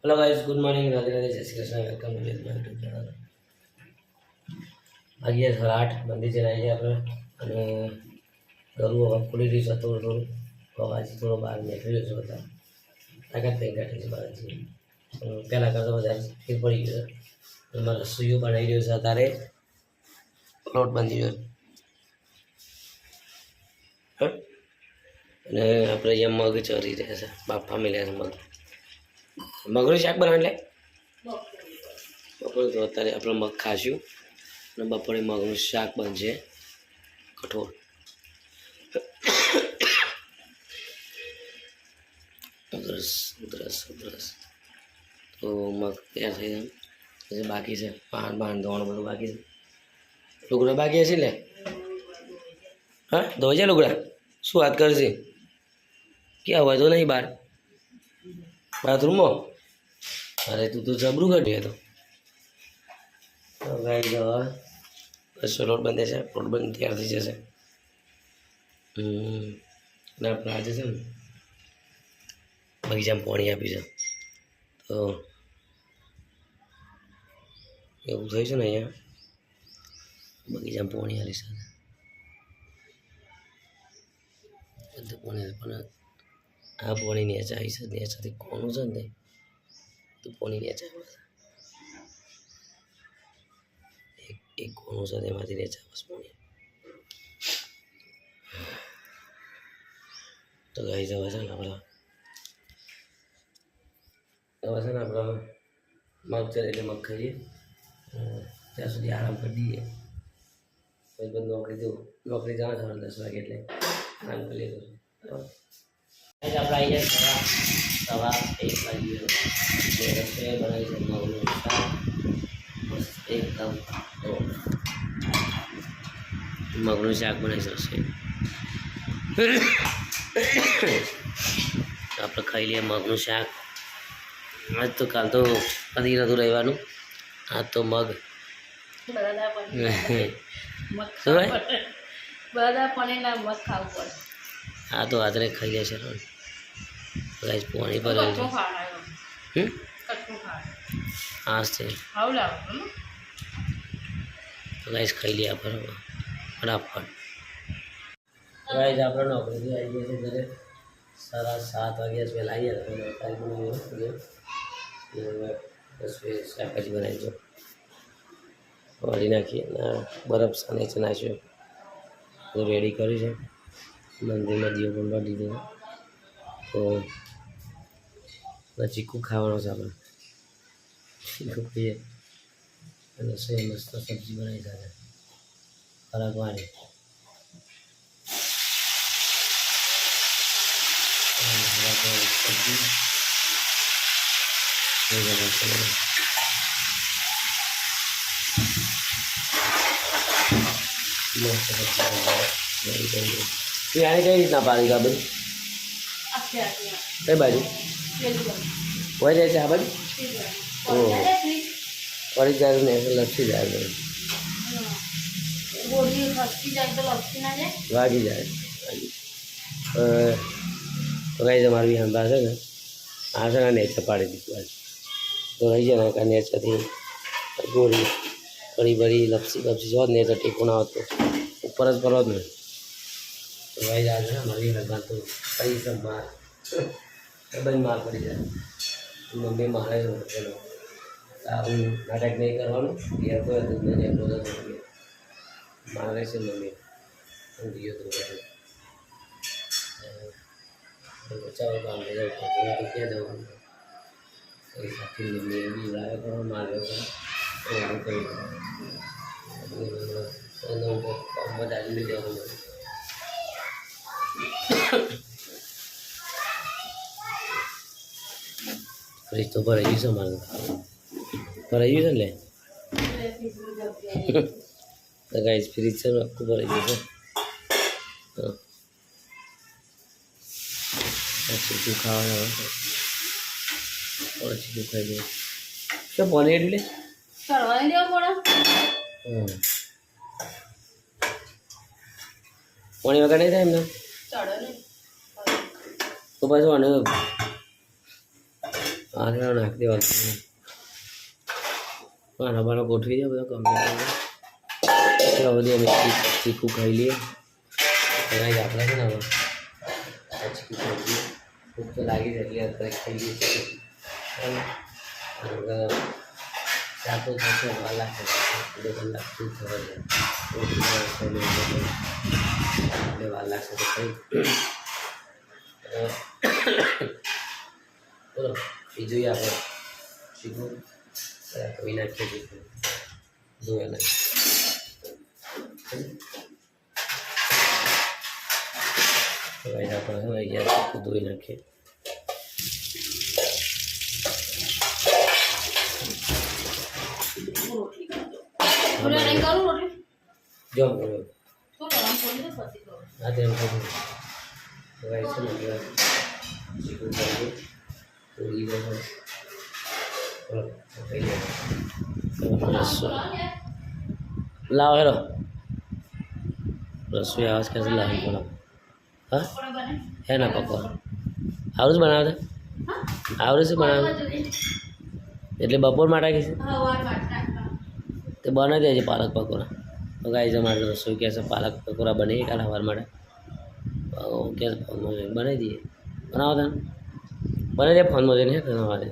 Hello guys, good morning, Radhe Radhe, Jai Shri Krishna, welcome to my YouTube channel. आगे 8 मंदिर चलाई है આપણે અને ગરુ હવે ખુલી રહી છે થોડું અવાજ થોડો બહાર નીકળ્યો છે બધા તાકાત થઈ કાઢી છે બહારથી પહેલાં કરતાં વધારે ફેર પડી ગયો છે એમાં રસોઈઓ બનાવી રહ્યો છે અત્યારે લોટ બાંધી રહ્યો અને આપણે અહીંયા મગ ચરી રહ્યા છે બાફા મળ્યા છે મગનું શાક બનાવે એટલે બપોરે તો અત્યારે આપણે મગ ખાશું અને બપોરે મગનું શાક બનશે કઠોળ ઉધરસ તો મગ તૈયાર થઈ જાય બાકી છે પાન ધોવાનું બધું બાકી છે લુગડા બાકી હશે લે હા ધોઈ જાય લુગડા શું વાત કરશે ક્યાં હોય તો નહીં બહાર બાથરૂમમાં અરે તું તો જબરું કાઢ્યું તો ગાઈ જવા બસ લોટ બંધ છે લોટ બંધ તૈયાર થઈ જશે અને આપણે આજે છે ને બગીચામાં પાણી આપી છે તો એવું થયું છે ને અહીંયા બગીચામાં પાણી આપી છે બધું પાણી પણ આ પાણી નીચે આવી છે નીચેથી કોનું છે ને તો પાણી નીચે આવે છે એક કોનું છે તેમાંથી નીચે આવે પાણી તો ગાઈ જવા છે ને આપણા હવે છે ને આપણે મગ ચડે એટલે મગ ખાઈએ ત્યાં સુધી આરામ કરી દઈએ પછી બધું નોકરી જવા થવાનું 10 વાગે એટલે આરામ કરી લીધું બરાબર આપણે આવી જાય સવા 1 વાગે રસોઈ બનાવી છે મગનું શાક મસ્ત એકદમ મગનું શાક બનાવી છે રસોઈ આપણે ખાઈ લઈએ મગનું શાક આજ તો કાલ તો કદી નહોતું રહેવાનું આજ તો મગ હા તો આદરે ખાઈ લે છે ગાઈસ પાણી પર હા છે તો ગાઈસ ખાઈ લે આપણે ફટાફટ ગાઈસ આપણે નોકરીથી આવી ગયા છે ઘરે 7:30 વાગ્યા પહેલાં આવીએ તો રસોઈ શાકભાજી બનાવી દો વાળી નાખીએ બરફ સાને છે નાખ્યો તો રેડી કર્યું છે મંદિરમાં દીવો પણ બાળી દીધો તો ચીકુ ખાવાનો છે આપણે ચીકુ ખાઈએ અને રસોઈ મસ્ત સબ્જી બનાવી સાથે ફરકવાની સબ્જી આને કઈ રીતના પાડી કાબલ કઈ બાજુ હોય જાય છે આ બાજુ ઓહ પડી જાય ને લપસી જાય વાગી જાય તો કઈ તમારી હંભા છે ને આ છે ને નેચર પાડી દીધું તો રહી જાય ને કાં નેચરથી ગોળી કડી બળી લપસી બપસી જો નેચર ટેકો ના આવતો ઉપર જ કરો જ ને તો ભાઈ આજે ને મારી હંભા તો કઈ છે માર બધી માર પડી જાય મમ્મી મારે છે પેલો આવું નાટક નહીં કરવાનું ઘેર તો દૂધને જેટલો જ મારે છે મમ્મી હું ગયો તો બચાવો કામ લઈ જાઉં ક્યાં જવાનું કઈ સાથે મમ્મી બી લાવે કરો માર્યો કરો એવું કરી કામમાં દાદી લઈ જવાનું ફ્રીજ તો ભરાઈ ગયું છે મારે ભરાઈ ગયું છે ને તો ગાઈસ ફ્રીજ છે ને આખું ભરાઈ ગયું છે ચીકુ ખાવાનું ચીકુ ખાઈ દે શું પાણી એટલે પાણી વગર નહીં થાય એમને તો પાછું આને આને નાખી દેવાનું પાના બાના ગોઠવી દે બધા કમ્પ્લીટ એટલા બધી અમે ચીકું ખાઈ લઈએ એના આપણે છે ને હવે ચીકું ખાઈ લઈએ ભૂખ તો લાગી જાય એટલે અત્યારે ખાઈ લઈએ ચાર તો થશે વાર લાગશે 2 કલાક શું થવા જાય વાર લાગશે તો ખાઈ બોલો બીજું આપણે ચીકું કવી નાખીએ ચીકું ધોયા નાખીએ આપણે હવે અહીંયા ચીકું ધોઈ નાખીએ જો હા તેમ ચીકું પૂરી लाओ हेलो रसोई आवाज़ कैसे लाए बोला हाँ है ना पकवान आवड़े से बनावे आवड़े से बनावे એટલે બપોર માટે કે છે તે બનાવી દેજે પાલક પકોડા તો ગાઈસ અમારે રસોઈ કેસે પાલક પકોડા બને કાલ સવાર માટે કેસે બનાવી દઈએ બનાવો તને બને દે ફોનમાં જઈને હે બનાવવા દે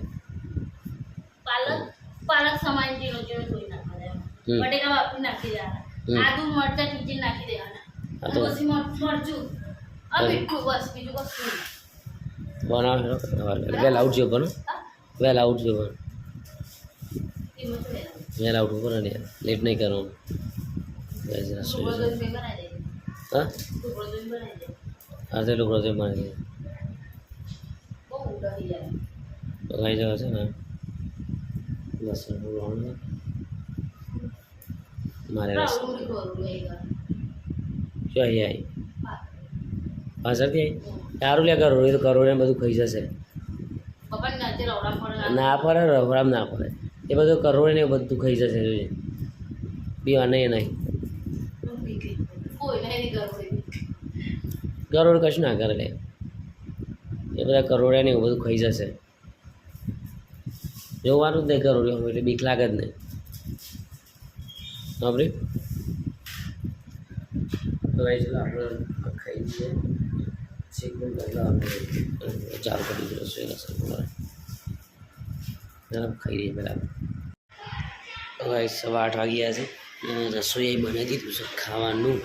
પાલક સમાન જીરો જીરો ધોઈ નાખવાના બટેકા વાપરી નાખી દેવાના આદુ મરચાં ચીચી નાખી દેવાના પછી મરચું મીઠું બસ બીજું કશું બનાવ વેલ આઉટ જો બનો વેલ આઉટ જો બનો વેલ આઉટ ઉપર ને લેટ નહીં કરવાનું ગાઈસ રસોઈ હા આધે લોકો તો બનાવી દે બહુ ઉડાડી જાય તો ગાઈસ આવે છે ને લસણ રોણ મારે લસણ શું આવી પાછળથી આવી સારું લે કરો એ તો કરોડે બધું ખાઈ જશે ના પડે રવરામ ના પડે એ બધું કરોડે ને બધું ખાઈ જશે જોઈએ પીવા નહીં નહીં કરોડ કશું ના કરે લે એ બધા કરોડે ને બધું ખાઈ જશે જોવાનું જ નહીં કરોડ એટલે બીક લાગે જ નહીં સાંભળી તો આપણે ખાઈ દઈએ ચીકન ચાલુ કરી દીધું રસોઈ લસણ ખાઈ દઈએ પહેલાં હવે 8:15 વાગ્યા છે રસોઈ બનાવી દીધું છે ખાવાનું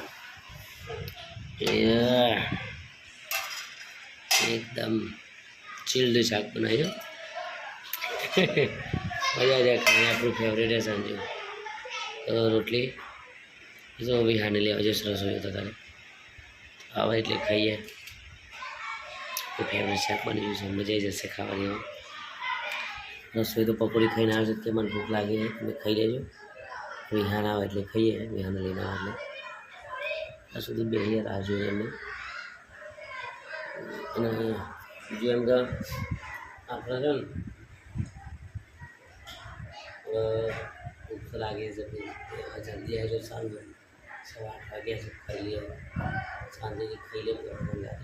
એકદમ ચીલ્ડ શાક બનાવ્યું મજા જાય ખાઈને આપણું ફેવરેટ છે સાંજે રોટલી જો વિહાને લેવા જઈશ રસોઈ હતો તારે આવે એટલે ખાઈએ ફેવરેટ શાક બની ગયું છે મજા આવી જશે ખાવાની રસોઈ તો પકોડી ખાઈને આવે છે કે મને ભૂખ લાગી છે તમે ખાઈ લેજો વિહાન આવે એટલે ખાઈએ વિહાને લઈને આવે એટલે ત્યાં સુધી બેસીએ રાહ જોઈએ એમને અને બીજું એમ કે આપણે છે ને ભૂખ તો લાગે છે જલ્દી આવી જાય સારું 8:15 વાગ્યા છે ખાઈ લઈએ શાંતિથી ખાઈ લે ખાવાની મજા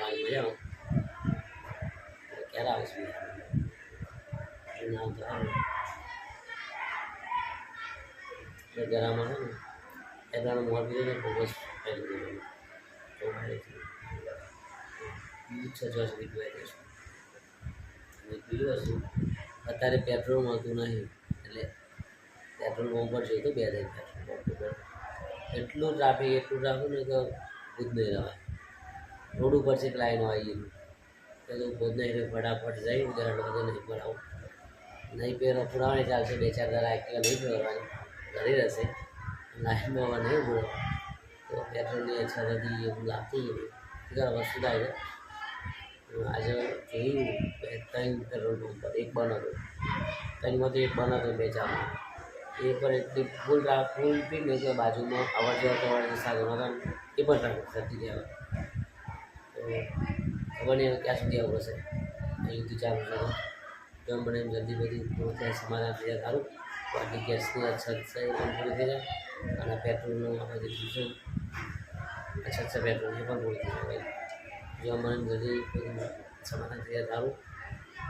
આવે ક્યારે આવશે નામ તો આવે ગરામાં છે ને એટલાનો મોર પીધો ને બહુ જ ફાયદો બીજું 6 સુધી પીવાઈ જશું બીજું વસ્તુ અત્યારે પેટ્રોલ મળતું નહીં એટલે પેટ્રોલ પંપ પર જઈએ તો 2 હજાર પેટ્રોલ પંપ પર એટલું ટ્રાફિક ને કે ભૂત નહીં રહેવાય રોડ ઉપર છે લાઈનો આવી ગઈ તો ભૂત નહીં રહે ફટાફટ જઈ જરા બધે નહીં પડાવું નહીં પહેરો પુરાવાની ચાલશે 2-4 દાડા એક્ટિવા નહીં પહેરવાની ઘરે રહેશે લાઈનમાં નહીં બોલો તો પેટ્રોલની અછત હતી એવું લાગતું હતું વસ્તુ થાય છે આજે જોયું 3 પેટ્રોલ પંપ પર એક બંધ હતો 3માંથી એક બંધ હતો 2-4 એ પણ એટલી ફૂલ પીને કે બાજુમાં અવર જવર કરવાના સાધનો હતા એ પણ ટ્રાફિક થતી ગયા તો ખબર નહીં ક્યાં સુધી આવું હશે અહીંથી ચાલુ છે જેમ બને એમ જલ્દી બધી પૂરું થાય સમાધાન થઈ જાય સારું બાકી ગેસની અછત છે એ પણ પૂરી થઈ જાય અને પેટ્રોલનું આપણે જે છે અછત છે પેટ્રોલની પણ પૂરી થઈ જાય જેમ બને એમ જલ્દી બધું સમાધાન થઈ જાય સારું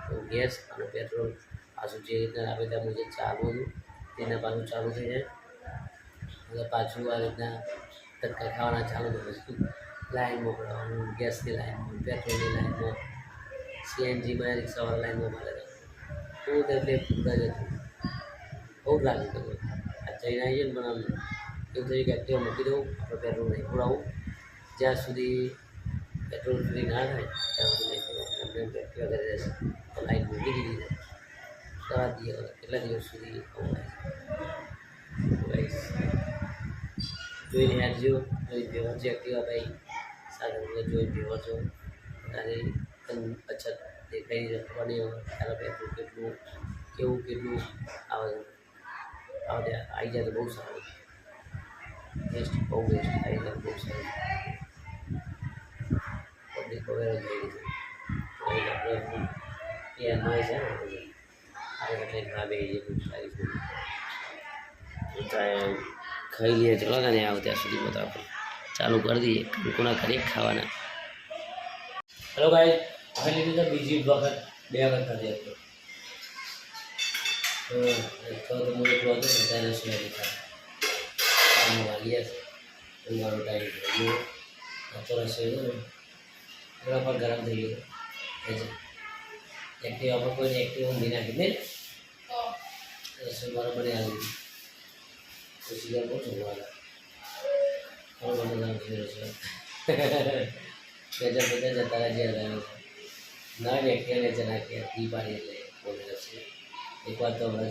તો ગેસ અને પેટ્રોલ પાછું જે રીતના રાબેતા મુજબ ચાલુ હતું તેના પાછું ચાલુ થઈ જાય એટલે પાછું આ રીતના ધક્કા ખાવાના ચાલુ થશે લાઈનમાં પડવાનું ગેસની લાઈનમાં પેટ્રોલની લાઈનમાં સીએનજીમાં રિક્ષાવાળા લાઈનમાં મારે બહુ એટલે પૂરા જ હતું બહુ જ લાગે તમે આ જઈને આવીએ ને પણ આમ એવું થયું કે એક્ટિવા મૂકી દઉં આપણે પેટ્રોલ નહીં પુરાવું જ્યાં સુધી પેટ્રોલ ફ્રી ના થાય ત્યાં સુધી નહીં પુરાવું એમને એક્ટિવા કરી રહેશે તો લાઈન મૂકી દીધી છે દવા દઈએ કેટલા દિવસ સુધી આવું થાય જોઈને યાદજો જોઈ ભેવર છે એક્ટિવા ભાઈ સાધન જોઈ ભેવર છો તારી અછત દેખાઈ રખવાની તારા પેટ્રોલ કેટલું કેટલું આવે આવી જાય તો બહુ સારું બેસ્ટ બહુ બેસ્ટ આવી જાય બહુ સારું પબ્લિક વગેરે થઈ ગઈ છે આપણે એ અન્વય છે ને આવી એટલે ઘણા બે બહુ સારી છે ખાઈ લઈએ ચલો ને આવો ત્યાં સુધી બધા આપણે ચાલુ કરી દઈએ કોના કરીએ ખાવાના હેલો ભાઈ ખાઈ લીધું તો બીજી વખત 2 વખત કરી હતો તો હું એકલો હતો ને ત્યારે શું ખાવા વાગ્યા છે મારો ટાઈમ થઈ ગયો તો રસોઈ એના પર ગરમ થઈ ગયો એક્ટિવા પર કોઈને એક્ટિવ ઊંઘી નાખી દે રસોઈ મારો બને આવી ગઈ તો સીધા બહુ જોવા મારો મને નામ થયું રસોઈ બેજા જતા રહ્યા છે ના એક્ટિવાને જનાખ્યા તી પાડી એટલે બોલે છે એક વાર તો હમણાં જ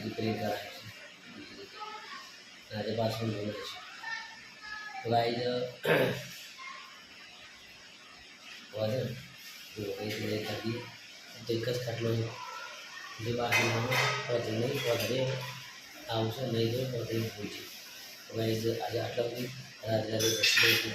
રિપેરિંગ કરાય છે આજે પાછું બોલે છે તો ગાઈ વધે એ ખાધી તો એક જ ખાટલો જે બાકી પહોંચી નહીં પહોંચે આવશે નહીં તો પહોંચી પૂછી તો ગાઈ આજે આટલા બધી રાત્રે પછી